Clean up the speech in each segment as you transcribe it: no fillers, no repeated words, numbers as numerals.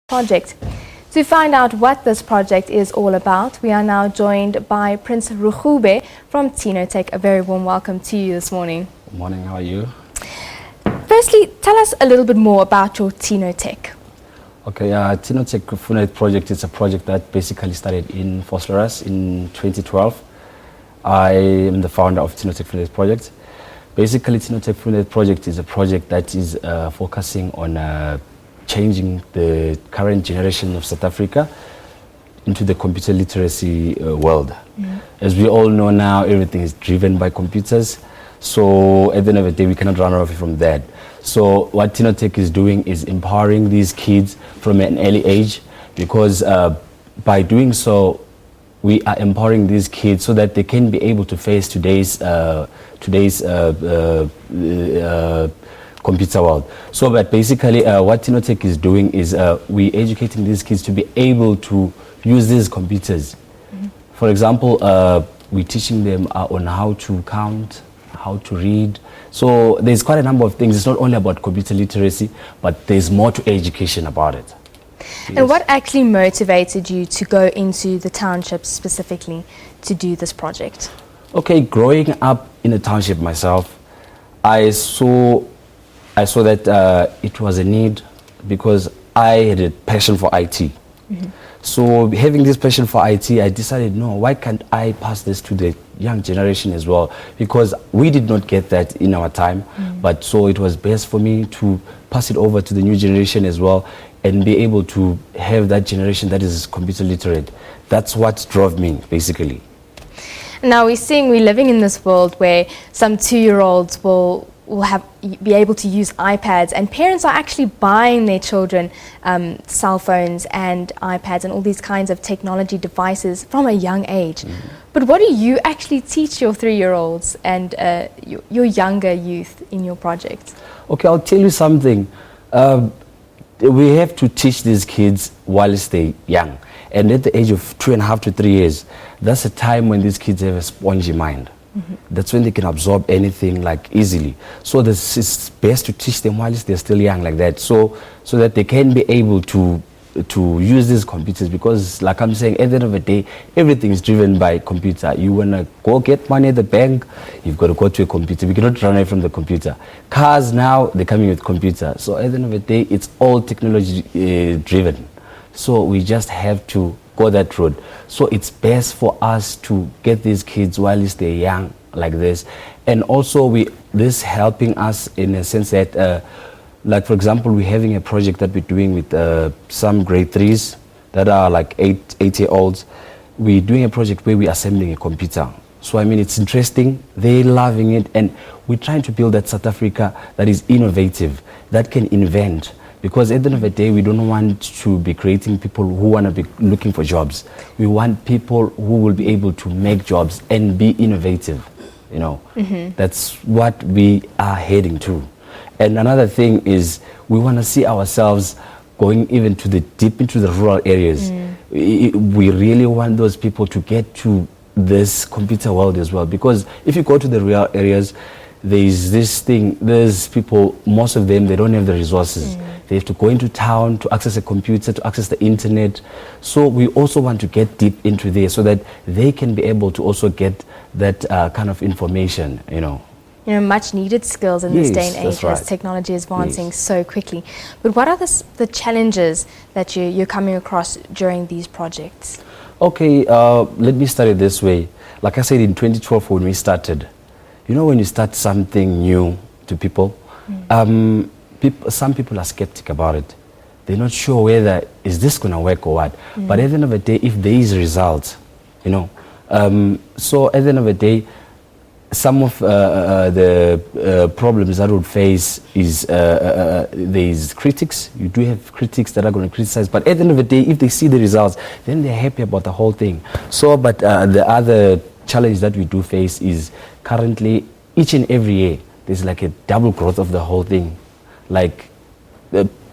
project. To find out what this project is all about, we are now joined by Prince Rugube from Tino Tech. A very warm welcome to you this morning. Good morning, how are you? Firstly, tell us a little bit more about your Tino Tech. Okay, Tino Tech Funda Youth project is a project that basically started in Vosloorus in 2012. I am the founder of Tino Tech Funda Youth project. Basically, Tino Tech Funda Youth project is a project that is focusing on changing the current generation of South Africa into the computer literacy world. As we all know now, everything is driven by computers. So at the end of the day, we cannot run away from that. So what Tino Tech is doing is empowering these kids from an early age, because by doing so, we are empowering these kids so that they can be able to face today's computer world. So but basically what Tino Tech is doing is we educating these kids to be able to use these computers. For example, we're teaching them on how to count, how to read. So there's quite a number of things. It's not only about computer literacy, but there's more to education about it. Yes. And what actually motivated you to go into the townships specifically to do this project? Okay, growing up in a township myself, I saw that it was a need, because I had a passion for IT. So having this passion for IT, I decided, no, why can't I pass this to the young generation as well? Because we did not get that in our time, but so it was best for me to pass it over to the new generation as well, and be able to have that generation that is computer literate. That's what drove me, basically. Now we're living in this world where some 2-year-olds will be able to use iPads, and parents are actually buying their children cell phones and iPads and all these kinds of technology devices from a young age. But what do you actually teach your 3-year-olds and your younger youth in your project? Okay, I'll tell you something. We have to teach these kids whilst they're young, and at the age of 2.5 to 3 years, that's a time when these kids have a spongy mind. That's when they can absorb anything like easily. So it's best to teach them whilst they're still young like that, so that they can be able to use these computers, because like I'm saying, at the end of the day, everything is driven by computer. You want to go get money at the bank, you've got to go to a computer. We cannot run away from the computer. Cars now, they're coming with computer. So at the end of the day, it's all technology driven. So we just have to go that road. So it's best for us to get these kids while they're young like this. And also this helping us in a sense that like for example, we're having a project that we're doing with some grade 3s that are like 8-year-olds. We're doing a project where we're assembling a computer. So I mean, it's interesting, they're loving it, and we're trying to build that South Africa that is innovative, that can invent. Because at the end of the day, we don't want to be creating people who want to be looking for jobs. We want people who will be able to make jobs and be innovative, you know. That's what we are heading to. And another thing is, we want to see ourselves going even to deep into the rural areas. We really want those people to get to this computer world as well. Because if you go to the rural areas, there's this thing, there's people, most of them, they don't have the resources. They have to go into town to access a computer, to access the internet. So we also want to get deep into there so that they can be able to also get that kind of information, you know. Much needed skills in this day and age as technology is advancing so quickly. But what are the challenges that you're coming across during these projects? Okay, let me start it this way. Like I said, in 2012 when we started, you know, when you start something new to people, some people are skeptic about it. They're not sure whether is this going to work or what. But at the end of the day, if there is results, you know, so at the end of the day, some of the problems that would face is there's critics. You do have critics that are going to criticize, but at the end of the day, if they see the results, then they're happy about the whole thing. So, but the other challenge that we do face is currently each and every year there's like a double growth of the whole thing. Like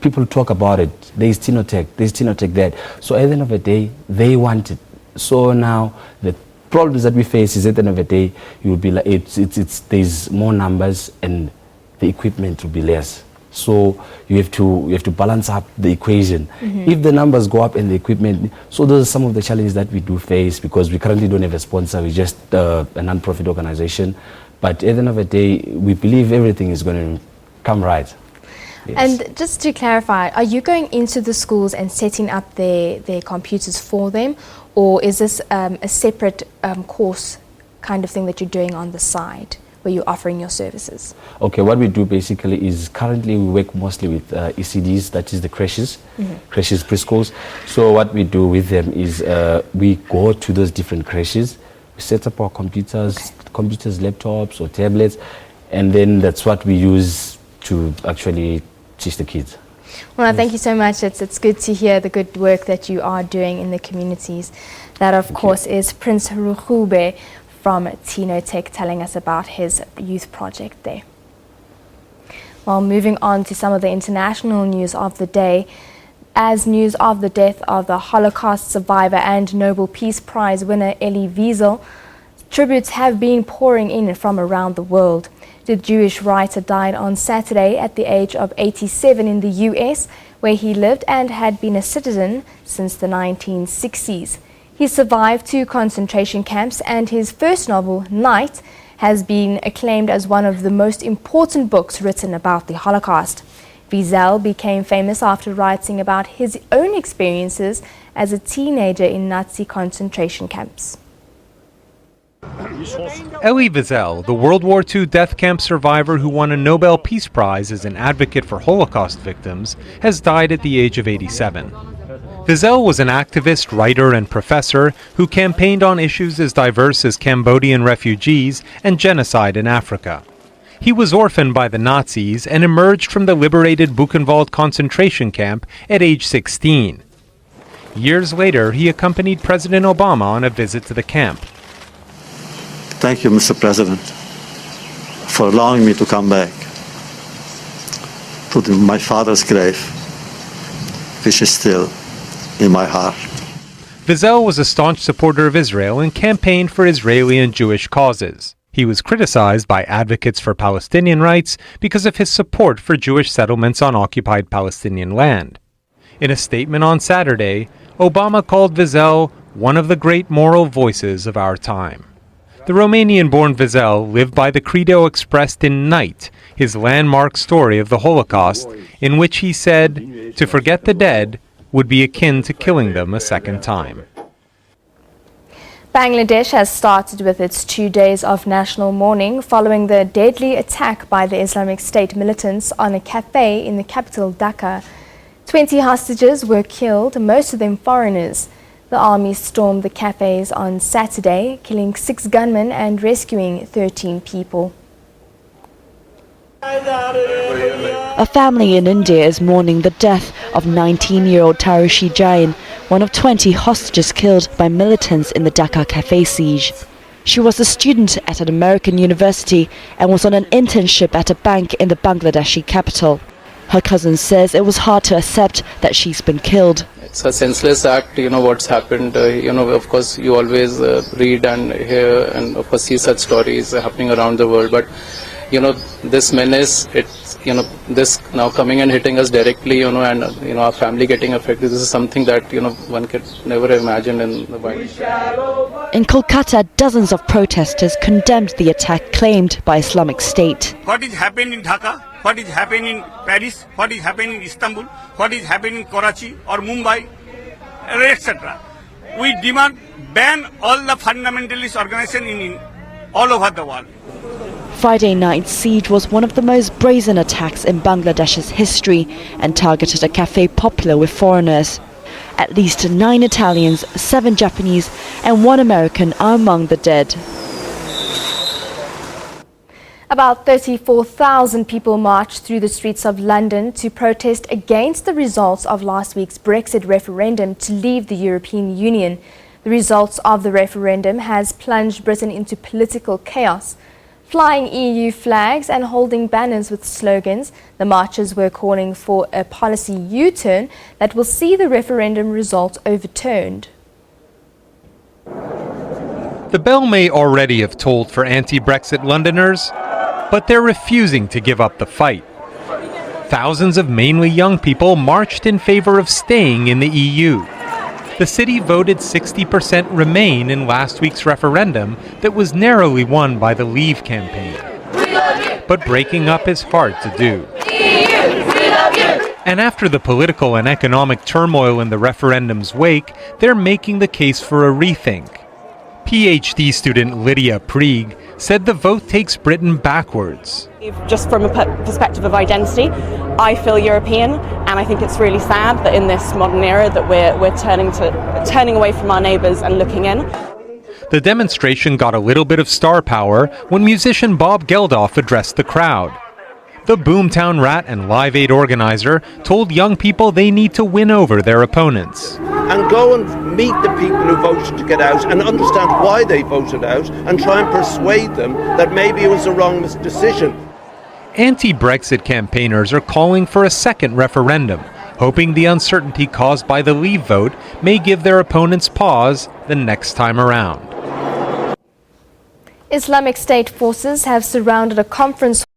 people talk about it. There's Tino Tech, there's Tino Tech that. So at the end of the day, they want it. So now the problems that we face is at the end of the day, you will be like there's more numbers and the equipment will be less. So you have to balance up the equation. If the numbers go up and the equipment, so those are some of the challenges that we do face, because we currently don't have a sponsor. We're just a non-profit organization. But at the end of the day, we believe everything is going to come right. Yes. And just to clarify, are you going into the schools and setting up their computers for them, or is this a separate course kind of thing that you're doing on the side, where you're offering your services? Okay, what we do basically is currently we work mostly with ECDs, that is the creches, creches, preschools. So what we do with them is we go to those different creches, we set up our computers, laptops or tablets, and then that's what we use to actually teach the kids. Well, thank you so much. It's good to hear the good work that you are doing in the communities. That, of course, is Prince Rugube from Tino Tech, telling us about his youth project there. Well, moving on to some of the international news of the day. As news of the death of the Holocaust survivor and Nobel Peace Prize winner Elie Wiesel, tributes have been pouring in from around the world. The Jewish writer died on Saturday at the age of 87 in the US, where he lived and had been a citizen since the 1960s. He survived 2 concentration camps, and his first novel, Night, has been acclaimed as one of the most important books written about the Holocaust. Wiesel became famous after writing about his own experiences as a teenager in Nazi concentration camps. Elie Wiesel, the World War II death camp survivor who won a Nobel Peace Prize as an advocate for Holocaust victims, has died at the age of 87. Wiesel was an activist, writer, and professor who campaigned on issues as diverse as Cambodian refugees and genocide in Africa. He was orphaned by the Nazis and emerged from the liberated Buchenwald concentration camp at age 16. Years later, he accompanied President Obama on a visit to the camp. Thank you, Mr. President, for allowing me to come back to my father's grave, which is still in my heart. Wiesel was a staunch supporter of Israel and campaigned for Israeli and Jewish causes. He was criticized by advocates for Palestinian rights because of his support for Jewish settlements on occupied Palestinian land. In a statement on Saturday, Obama called Wiesel one of the great moral voices of our time. The Romanian-born Wiesel lived by the credo expressed in Night, his landmark story of the Holocaust, in which he said, "To forget the dead would be akin to killing them a second time." Bangladesh has started with its 2 days of national mourning following the deadly attack by the Islamic State militants on a cafe in the capital Dhaka. 20 hostages were killed, most of them foreigners. The army stormed the cafes on Saturday, killing 6 gunmen and rescuing 13 people. A family in India is mourning the death of 19-year-old Tarushi Jain, one of 20 hostages killed by militants in the Dhaka cafe siege. She was a student at an American university and was on an internship at a bank in the Bangladeshi capital. Her cousin says it was hard to accept that she's been killed. It's a senseless act, what's happened. Of course, you always read and hear and, of course, see such stories happening around the world. But, this menace, this now coming and hitting us directly, and, our family getting affected, this is something that, one could never imagine in the world. In Kolkata, dozens of protesters condemned the attack claimed by Islamic State. What is happening in Dhaka, what is happening in Paris, what is happening in Istanbul, what is happening in Karachi or Mumbai, etc. We demand ban all the fundamentalist organizations in all over the world. Friday night's siege was one of the most brazen attacks in Bangladesh's history and targeted a cafe popular with foreigners. At least 9 Italians, 7 Japanese and 1 American are among the dead. About 34,000 people marched through the streets of London to protest against the results of last week's Brexit referendum to leave the European Union. The results of the referendum has plunged Britain into political chaos. Flying EU flags and holding banners with slogans, the marchers were calling for a policy U-turn that will see the referendum result overturned. The bell may already have tolled for anti-Brexit Londoners, but they're refusing to give up the fight. thousands of mainly young people marched in favor of staying in the EU. The city voted 60% Remain in last week's referendum that was narrowly won by the Leave campaign. But breaking up is hard to do. And after the political and economic turmoil in the referendum's wake, they're making the case for a rethink. PhD student Lydia Prieg said the vote takes Britain backwards. Just from a perspective of identity, I feel European, and I think it's really sad that in this modern era that we're turning away from our neighbours and looking in. The demonstration got a little bit of star power when musician Bob Geldof addressed the crowd. The Boomtown Rat and Live Aid organizer told young people they need to win over their opponents. And go and meet the people who voted to get out and understand why they voted out and try and persuade them that maybe it was the wrong decision. Anti-Brexit campaigners are calling for a second referendum, hoping the uncertainty caused by the Leave vote may give their opponents pause the next time around. Islamic State forces have surrounded a conference